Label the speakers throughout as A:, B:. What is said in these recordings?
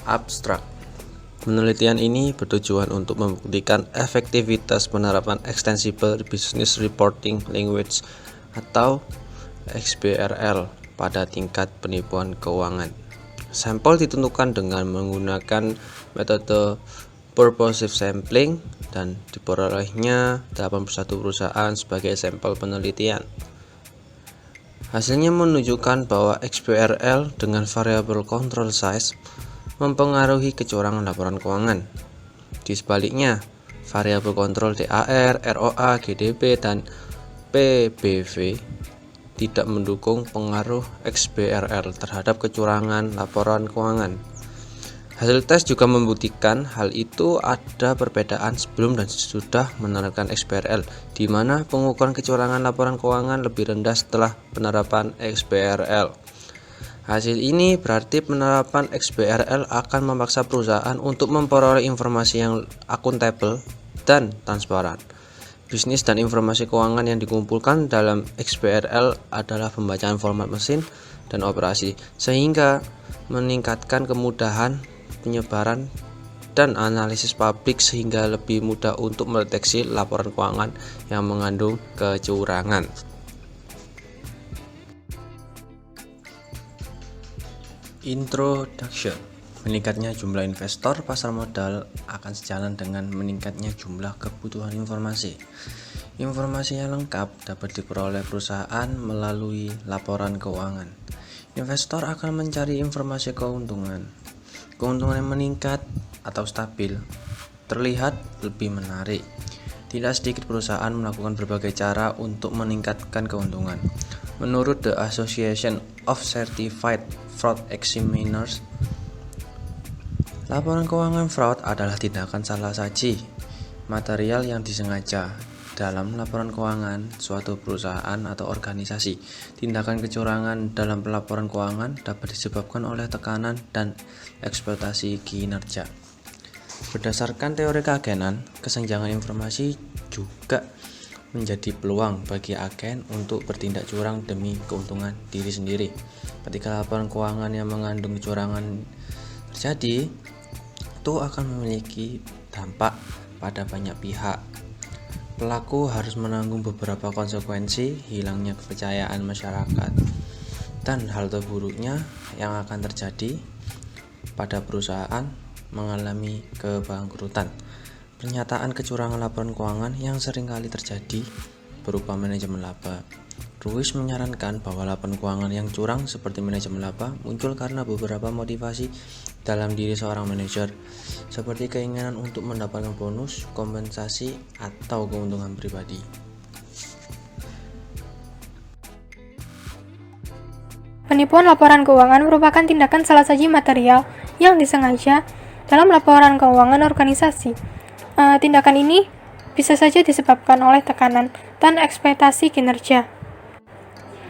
A: abstrak. Penelitian ini bertujuan untuk membuktikan efektivitas penerapan Extensible Business Reporting Language atau XBRL pada tingkat penipuan keuangan. Sampel ditentukan dengan menggunakan metode purposive sampling dan diperolehnya 81 perusahaan sebagai sampel penelitian. Hasilnya menunjukkan bahwa XBRL dengan variable control size mempengaruhi kecurangan laporan keuangan. Di sebaliknya, variabel kontrol DAR, ROA, GDP, dan PBV tidak mendukung pengaruh XBRL terhadap kecurangan laporan keuangan. Hasil tes juga membuktikan hal itu ada perbedaan sebelum dan sesudah menerapkan XBRL, di mana pengukuran kecurangan laporan keuangan lebih rendah setelah penerapan XBRL. Hasil ini berarti penerapan XBRL akan memaksa perusahaan untuk memperoleh informasi yang akuntabel dan transparan. Bisnis dan informasi keuangan yang dikumpulkan dalam XBRL adalah pembacaan format mesin dan operasi, sehingga meningkatkan kemudahan penyebaran dan analisis publik sehingga lebih mudah untuk mendeteksi laporan keuangan yang mengandung kecurangan. Introduction. Meningkatnya jumlah investor pasar modal akan sejalan dengan meningkatnya jumlah kebutuhan informasi. Informasi yang lengkap dapat diperoleh perusahaan melalui laporan keuangan. Investor akan mencari informasi keuntungan. Keuntungan yang meningkat atau stabil terlihat lebih menarik. Tidak sedikit perusahaan melakukan berbagai cara untuk meningkatkan keuntungan. Menurut The Association of Certified Fraud Examiners, laporan keuangan fraud adalah tindakan salah saji material yang disengaja dalam laporan keuangan suatu perusahaan atau organisasi. Tindakan kecurangan dalam pelaporan keuangan dapat disebabkan oleh tekanan dan eksploitasi kinerja. Berdasarkan teori keagenan, kesenjangan informasi juga menjadi peluang bagi agen untuk bertindak curang demi keuntungan diri sendiri. Ketika laporan keuangan yang mengandung kecurangan terjadi, itu akan memiliki dampak pada banyak pihak. Pelaku harus menanggung beberapa konsekuensi hilangnya kepercayaan masyarakat dan hal terburuknya yang akan terjadi pada perusahaan mengalami kebangkrutan. Pernyataan kecurangan laporan keuangan yang seringkali terjadi berupa manajemen laba. Ruiz menyarankan bahwa laporan keuangan yang curang seperti manajemen laba muncul karena beberapa motivasi dalam diri seorang manajer, seperti keinginan untuk mendapatkan bonus, kompensasi, atau keuntungan pribadi.
B: Penipuan laporan keuangan merupakan tindakan salah saji material yang disengaja dalam laporan keuangan organisasi. Tindakan ini bisa saja disebabkan oleh tekanan dan ekspektasi kinerja.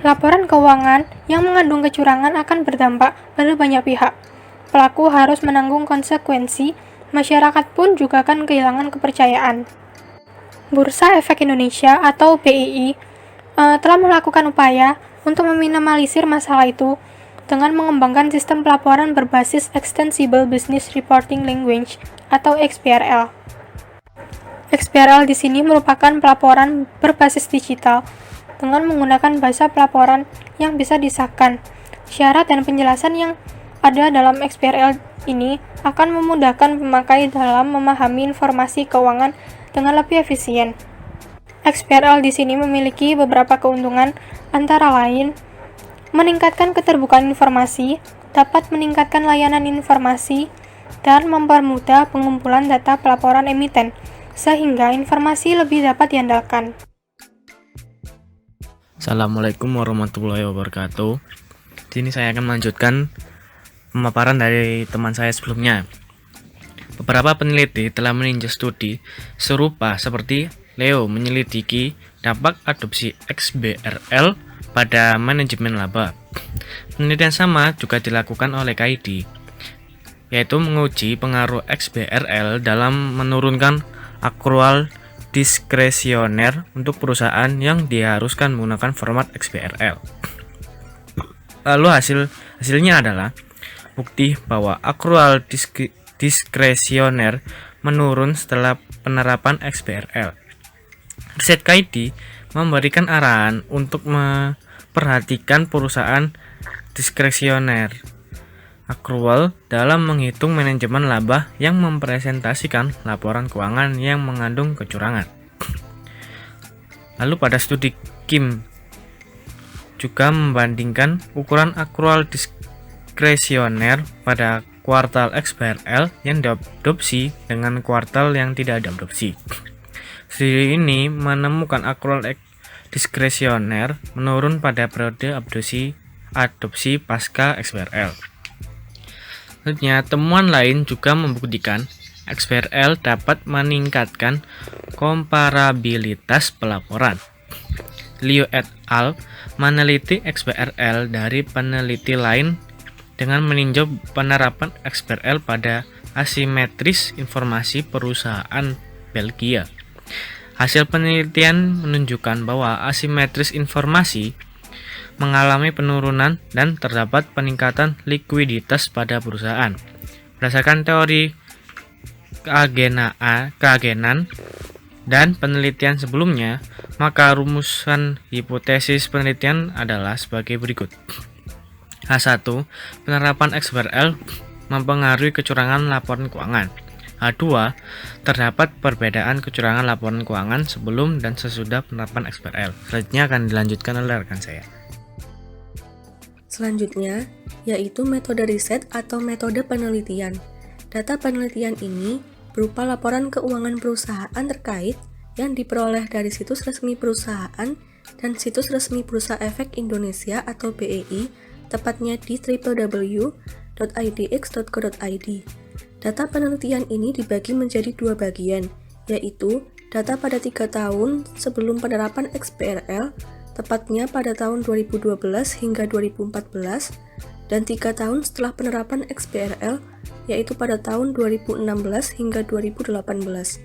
B: Laporan keuangan yang mengandung kecurangan akan berdampak pada banyak pihak. Pelaku harus menanggung konsekuensi, masyarakat pun juga akan kehilangan kepercayaan. Bursa Efek Indonesia atau BII telah melakukan upaya untuk meminimalisir masalah itu dengan mengembangkan sistem pelaporan berbasis Extensible Business Reporting Language atau XBRL. XBRL di sini merupakan pelaporan berbasis digital dengan menggunakan bahasa pelaporan yang bisa disahkan. Syarat dan penjelasan yang ada dalam XBRL ini akan memudahkan pemakai dalam memahami informasi keuangan dengan lebih efisien. XBRL di sini memiliki beberapa keuntungan, antara lain meningkatkan keterbukaan informasi, dapat meningkatkan layanan informasi, dan mempermudah pengumpulan data pelaporan emiten, sehingga informasi lebih dapat diandalkan.
C: Assalamualaikum warahmatullahi wabarakatuh. Di sini saya akan melanjutkan pemaparan dari teman saya sebelumnya. Beberapa peneliti telah meninjau studi serupa seperti Leo menyelidiki dampak adopsi XBRL pada manajemen laba. Penelitian sama juga dilakukan oleh KID, yaitu menguji pengaruh XBRL dalam menurunkan akrual diskresioner untuk perusahaan yang diharuskan menggunakan format XBRL. Lalu hasilnya adalah bukti bahwa akrual diskresioner menurun setelah penerapan XBRL. Riset KID memberikan arahan untuk memperhatikan perusahaan diskresioner akrual dalam menghitung manajemen laba yang mempresentasikan laporan keuangan yang mengandung kecurangan. Lalu pada studi Kim juga membandingkan ukuran akrual diskresioner pada kuartal XBRL yang diadopsi dengan kuartal yang tidak diadopsi. Studi ini menemukan akrual diskresioner menurun pada periode adopsi pasca XBRL. Selanjutnya, temuan lain juga membuktikan XBRL dapat meningkatkan komparabilitas pelaporan. Liu et al. Meneliti XBRL dari peneliti lain dengan meninjau penerapan XBRL pada asimetris informasi perusahaan Belgia. Hasil penelitian menunjukkan bahwa asimetris informasi mengalami penurunan dan terdapat peningkatan likuiditas pada perusahaan. Berdasarkan teori keagenan dan penelitian sebelumnya, maka rumusan hipotesis penelitian adalah sebagai berikut. H1. Penerapan XBRL mempengaruhi kecurangan laporan keuangan. H2. Terdapat perbedaan kecurangan laporan keuangan sebelum dan sesudah penerapan XBRL. Selanjutnya akan dilanjutkan oleh rekan saya.
D: Selanjutnya, yaitu metode riset atau metode penelitian. Data penelitian ini berupa laporan keuangan perusahaan terkait yang diperoleh dari situs resmi perusahaan dan situs resmi Bursa Efek Indonesia atau BEI, tepatnya di www.idx.co.id. Data penelitian ini dibagi menjadi dua bagian, yaitu data pada 3 tahun sebelum penerapan XBRL, tepatnya pada tahun 2012 hingga 2014, dan 3 tahun setelah penerapan XBRL, yaitu pada tahun 2016 hingga 2018.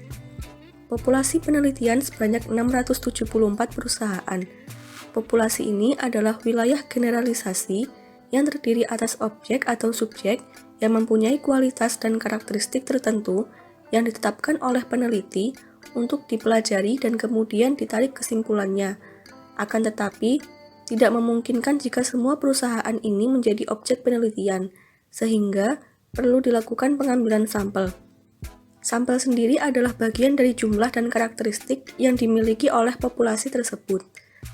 D: Populasi penelitian sebanyak 674 perusahaan. Populasi ini adalah wilayah generalisasi yang terdiri atas objek atau subjek yang mempunyai kualitas dan karakteristik tertentu yang ditetapkan oleh peneliti untuk dipelajari dan kemudian ditarik kesimpulannya. Akan tetapi, tidak memungkinkan jika semua perusahaan ini menjadi objek penelitian, sehingga perlu dilakukan pengambilan sampel. Sampel sendiri adalah bagian dari jumlah dan karakteristik yang dimiliki oleh populasi tersebut.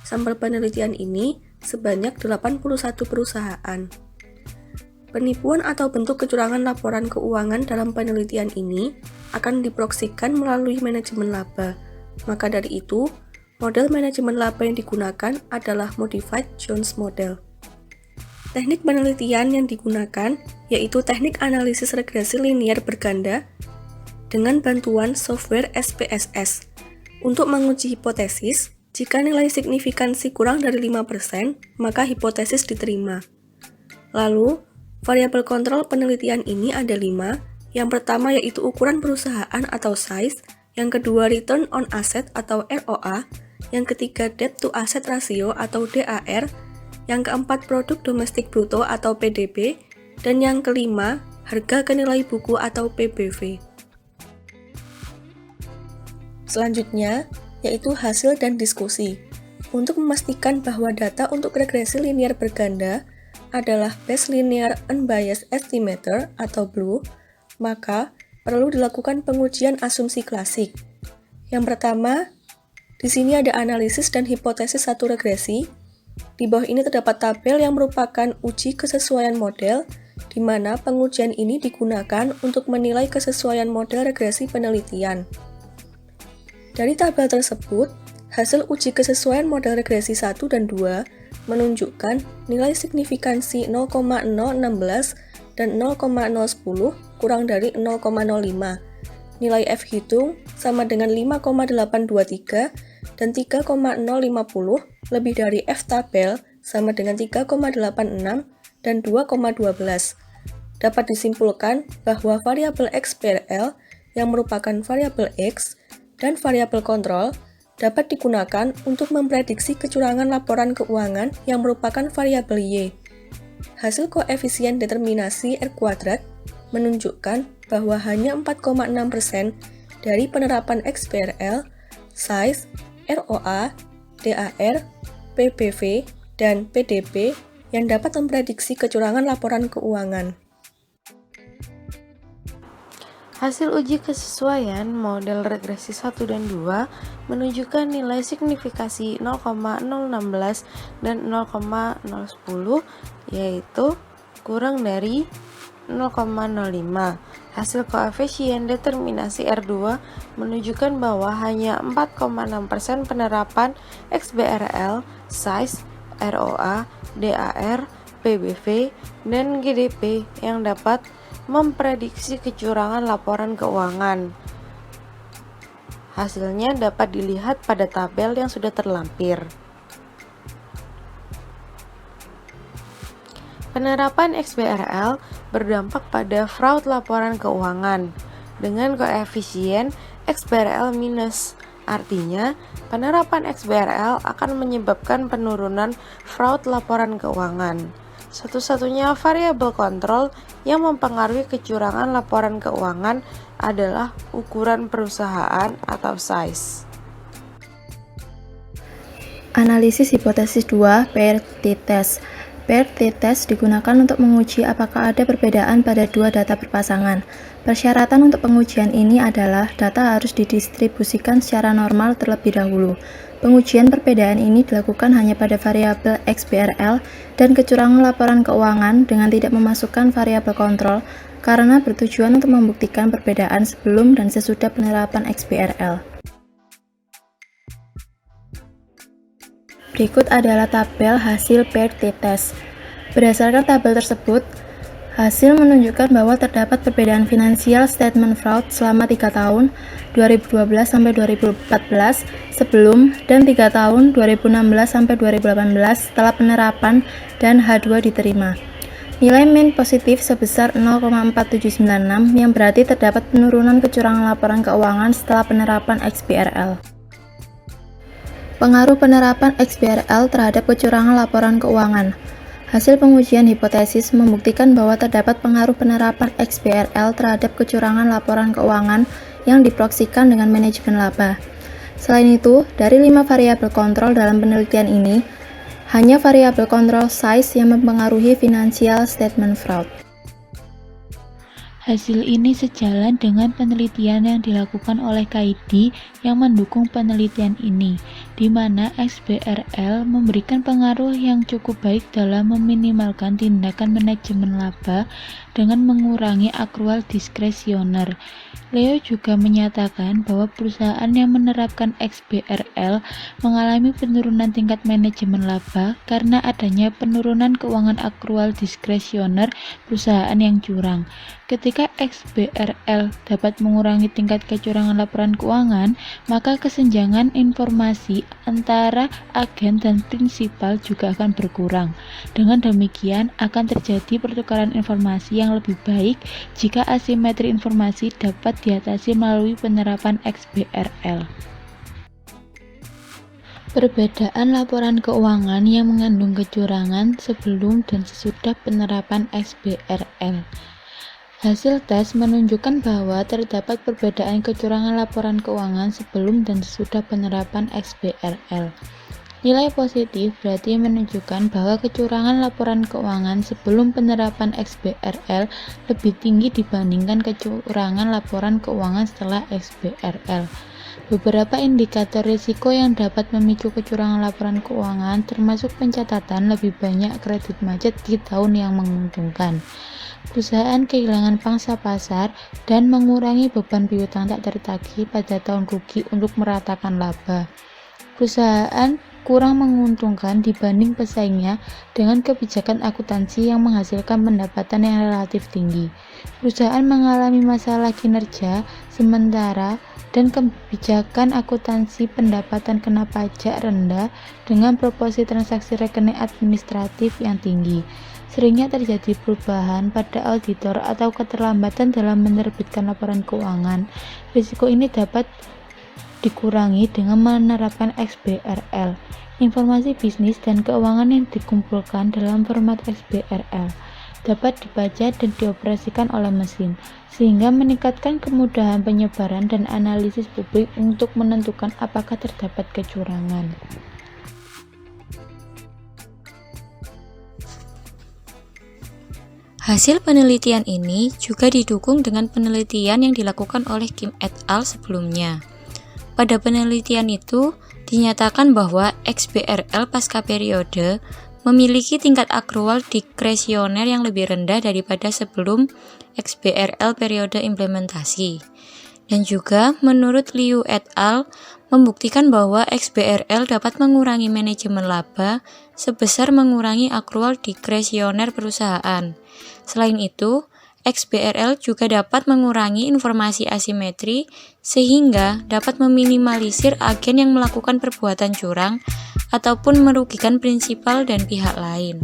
D: Sampel penelitian ini sebanyak 81 perusahaan. Penipuan atau bentuk kecurangan laporan keuangan dalam penelitian ini akan diproksikan melalui manajemen laba. Maka dari itu, model manajemen laba yang digunakan adalah Modified Jones Model. Teknik penelitian yang digunakan yaitu teknik analisis regresi linier berganda dengan bantuan software SPSS. Untuk menguji hipotesis, jika nilai signifikansi kurang dari 5%, maka hipotesis diterima. Lalu, variabel kontrol penelitian ini ada 5. Yang pertama yaitu ukuran perusahaan atau size, yang kedua return on asset atau ROA, yang ketiga debt to asset ratio atau DAR, yang keempat produk domestik bruto atau PDB, dan yang kelima harga ke nilai buku atau PBV. Selanjutnya, yaitu hasil dan diskusi. Untuk memastikan bahwa data untuk regresi linier berganda adalah Best Linear Unbiased Estimator atau BLUE, maka perlu dilakukan pengujian asumsi klasik. Yang pertama, di sini ada analisis dan hipotesis satu regresi. Di bawah ini terdapat tabel yang merupakan uji kesesuaian model, di mana pengujian ini digunakan untuk menilai kesesuaian model regresi penelitian. Dari tabel tersebut, hasil uji kesesuaian model regresi 1 dan 2 menunjukkan nilai signifikansi 0,016 dan 0,010 kurang dari 0,05. Nilai F hitung sama dengan 5,823 dan 3,050 lebih dari F tabel sama dengan 3,86 dan 2,12. Dapat disimpulkan bahwa variabel XBRL yang merupakan variabel X dan variabel kontrol dapat digunakan untuk memprediksi kecurangan laporan keuangan yang merupakan variabel Y. hasil koefisien determinasi R kuadrat menunjukkan bahwa hanya 4,6% dari penerapan XBRL, size, ROA, DAR, PBV, dan PDB yang dapat memprediksi kecurangan laporan keuangan.
E: Hasil uji kesesuaian model regresi 1 dan 2 menunjukkan nilai signifikasi 0,016 dan 0,010, yaitu kurang dari 0,05. Hasil koefisien determinasi R2 menunjukkan bahwa hanya 4,6% penerapan XBRL, size, ROA, DAR, PBV, dan GDP yang dapat memprediksi kecurangan laporan keuangan. Hasilnya dapat dilihat pada tabel yang sudah terlampir. Penerapan XBRL berdampak pada fraud laporan keuangan dengan koefisien XBRL minus. Artinya, penerapan XBRL akan menyebabkan penurunan fraud laporan keuangan. Satu-satunya variabel kontrol yang mempengaruhi kecurangan laporan keuangan adalah ukuran perusahaan atau size.
F: Analisis hipotesis 2 pair t-test. Pair t-test digunakan untuk menguji apakah ada perbedaan pada dua data berpasangan. Persyaratan untuk pengujian ini adalah data harus didistribusikan secara normal terlebih dahulu. Pengujian perbedaan ini dilakukan hanya pada variabel XBRL dan kecurangan laporan keuangan dengan tidak memasukkan variabel kontrol karena bertujuan untuk membuktikan perbedaan sebelum dan sesudah penerapan XBRL. Berikut adalah tabel hasil pair t-test. Berdasarkan tabel tersebut, hasil menunjukkan bahwa terdapat perbedaan finansial statement fraud selama 3 tahun 2012 sampai 2014 sebelum dan 3 tahun 2016 sampai 2018 setelah penerapan dan H2 diterima. Nilai mean positif sebesar 0,4796 yang berarti terdapat penurunan kecurangan laporan keuangan setelah penerapan XBRL. Pengaruh penerapan XBRL terhadap kecurangan laporan keuangan. Hasil pengujian hipotesis membuktikan bahwa terdapat pengaruh penerapan XBRL terhadap kecurangan laporan keuangan yang diproksikan dengan manajemen laba. Selain itu, dari 5 variabel kontrol dalam penelitian ini, hanya variabel kontrol size yang mempengaruhi financial statement fraud.
G: Hasil ini sejalan dengan penelitian yang dilakukan oleh KID yang mendukung penelitian ini, di mana XBRL memberikan pengaruh yang cukup baik dalam meminimalkan tindakan manajemen laba dengan mengurangi akrual diskresioner. Leo juga menyatakan bahwa perusahaan yang menerapkan XBRL mengalami penurunan tingkat manajemen laba karena adanya penurunan keuangan akrual diskresioner perusahaan yang curang. Ketika XBRL dapat mengurangi tingkat kecurangan laporan keuangan, maka kesenjangan informasi antara agen dan prinsipal juga akan berkurang. Dengan demikian, akan terjadi pertukaran informasi yang lebih baik jika asimetri informasi dapat diatasi melalui penerapan XBRL. Perbedaan laporan keuangan yang mengandung kecurangan sebelum dan sesudah penerapan XBRL. Hasil tes menunjukkan bahwa terdapat perbedaan kecurangan laporan keuangan sebelum dan sesudah penerapan XBRL. Nilai positif berarti menunjukkan bahwa kecurangan laporan keuangan sebelum penerapan XBRL lebih tinggi dibandingkan kecurangan laporan keuangan setelah XBRL. Beberapa indikator risiko yang dapat memicu kecurangan laporan keuangan termasuk pencatatan lebih banyak kredit macet di tahun yang menguntungkan, perusahaan kehilangan pangsa pasar, dan mengurangi beban piutang tak tertagih pada tahun rugi untuk meratakan laba. Perusahaan kurang menguntungkan dibanding pesaingnya dengan kebijakan akuntansi yang menghasilkan pendapatan yang relatif tinggi. Perusahaan mengalami masalah kinerja sementara dan kebijakan akuntansi pendapatan kena pajak rendah dengan proporsi transaksi rekening administratif yang tinggi. Seringnya terjadi perubahan pada auditor atau keterlambatan dalam menerbitkan laporan keuangan. Risiko ini dapat dikurangi dengan menerapkan XBRL. Informasi bisnis dan keuangan yang dikumpulkan dalam format XBRL dapat dibaca dan dioperasikan oleh mesin, sehingga meningkatkan kemudahan penyebaran dan analisis publik untuk menentukan apakah terdapat kecurangan.
H: Hasil penelitian ini juga didukung dengan penelitian yang dilakukan oleh Kim et al. Sebelumnya. Pada penelitian itu, dinyatakan bahwa XBRL pasca periode memiliki tingkat akrual diskresioner yang lebih rendah daripada sebelum XBRL periode implementasi. Dan juga menurut Liu et al. Membuktikan bahwa XBRL dapat mengurangi manajemen laba sebesar mengurangi akrual diskresioner perusahaan. Selain itu, XBRL juga dapat mengurangi informasi asimetri sehingga dapat meminimalisir agen yang melakukan perbuatan curang ataupun merugikan prinsipal dan pihak lain.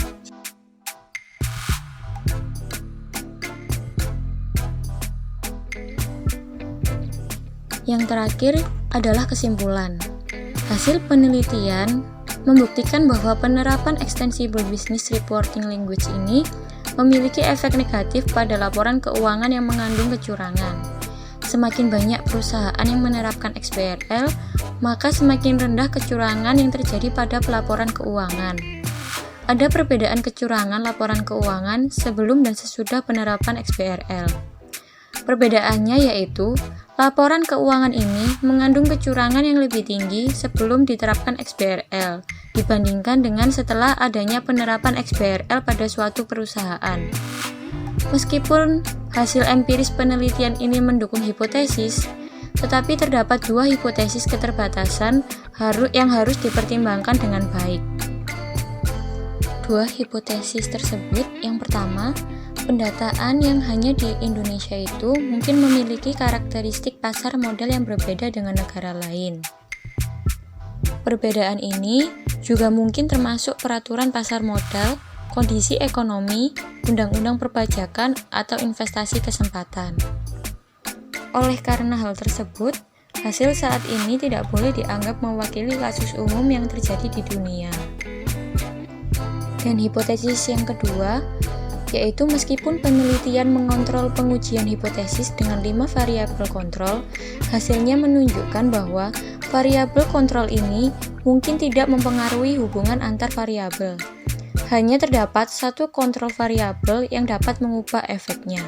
H: Yang terakhir adalah kesimpulan. Hasil penelitian membuktikan bahwa penerapan Extensible Business Reporting Language ini memiliki efek negatif pada laporan keuangan yang mengandung kecurangan. Semakin banyak perusahaan yang menerapkan XBRL, maka semakin rendah kecurangan yang terjadi pada pelaporan keuangan. Ada perbedaan kecurangan laporan keuangan sebelum dan sesudah penerapan XBRL. Perbedaannya yaitu, laporan keuangan ini mengandung kecurangan yang lebih tinggi sebelum diterapkan XBRL dibandingkan dengan setelah adanya penerapan XBRL pada suatu perusahaan. Meskipun hasil empiris penelitian ini mendukung hipotesis, tetapi terdapat dua hipotesis keterbatasan yang harus dipertimbangkan dengan baik. Dua hipotesis tersebut, yang pertama, pendataan yang hanya di Indonesia itu mungkin memiliki karakteristik pasar modal yang berbeda dengan negara lain. Perbedaan ini juga mungkin termasuk peraturan pasar modal, kondisi ekonomi, undang-undang perpajakan, atau investasi kesempatan. Oleh karena hal tersebut, hasil saat ini tidak boleh dianggap mewakili kasus umum yang terjadi di dunia. Dan hipotesis yang kedua, yaitu meskipun penelitian mengontrol pengujian hipotesis dengan 5 variabel kontrol, hasilnya menunjukkan bahwa variabel kontrol ini mungkin tidak mempengaruhi hubungan antar variabel. Hanya terdapat satu kontrol variabel yang dapat mengubah efeknya.